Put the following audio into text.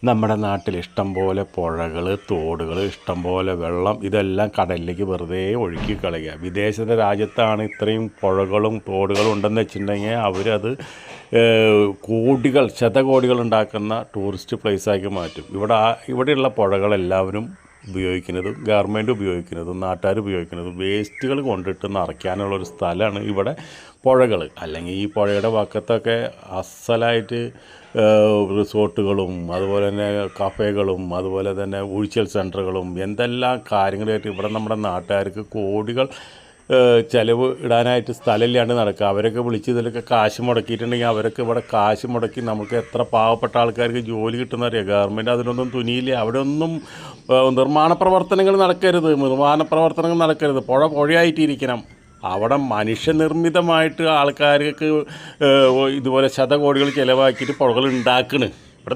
നമ്മുടെ നാട്ടിൽ ഇഷ്ടംപോലെ പുഴകൾ, തോടുകൾ, ഇഷ്ടംപോലെ വെള്ളം, ഇതെല്ലാം കടലിലേക്ക് വെറുതെ ഒഴുക്കി കളയുക. വിദേശത്തെ രാജ്യത്താണ് ഇത്രയും പുഴകളും തോടുകളും ഉണ്ടെന്ന് വെച്ചിട്ടുണ്ടെങ്കിൽ അവരത് കോടികൾ, ശതകോടികൾ ഉണ്ടാക്കുന്ന ടൂറിസ്റ്റ് പ്ലേസാക്കി മാറ്റും. ഇവിടെയുള്ള പുഴകളെല്ലാവരും ഉപയോഗിക്കുന്നതും ഗവൺമെൻറ് ഉപയോഗിക്കുന്നതും നാട്ടുകാർ ഉപയോഗിക്കുന്നതും വേസ്റ്റുകൾ കൊണ്ടിട്ട് നിറയ്ക്കാനുള്ളൊരു സ്ഥലമാണ് ഇവിടെ പുഴകൾ. അല്ലെങ്കിൽ ഈ പുഴയുടെ വക്കത്തൊക്കെ അസലായിട്ട് റിസോർട്ടുകളും അതുപോലെ തന്നെ കഫേകളും അതുപോലെ തന്നെ ഉഴിച്ചൽ സെൻറ്ററുകളും എന്തെല്ലാം കാര്യങ്ങളായിട്ട് ഇവിടെ നമ്മുടെ നാട്ടുകാർക്ക് കോടികൾ ചിലവ് ഇടാനായിട്ട് സ്ഥലമില്ലാണ്ട് നടക്കുക. അവരൊക്കെ വിളിച്ച് ഇതിലൊക്കെ കാശ് മുടക്കിയിട്ടുണ്ടെങ്കിൽ അവരൊക്കെ ഇവിടെ കാശ് മുടക്കി നമുക്ക് എത്ര പാവപ്പെട്ട ആൾക്കാർക്ക് ജോലി കിട്ടുന്നറിയാം. ഗവൺമെൻറ് അതിനൊന്നും തുനിയില്ല. അവിടെ ഒന്നും നിർമ്മാണ പ്രവർത്തനങ്ങൾ നടക്കരുത്. പുഴയായിട്ടിരിക്കണം. അവിടെ മനുഷ്യനിർമ്മിതമായിട്ട് ആൾക്കാർക്ക് ഇതുപോലെ ശതകോടികൾ ചിലവാക്കിയിട്ട് പുഴകൾ ഉണ്ടാക്കണ്.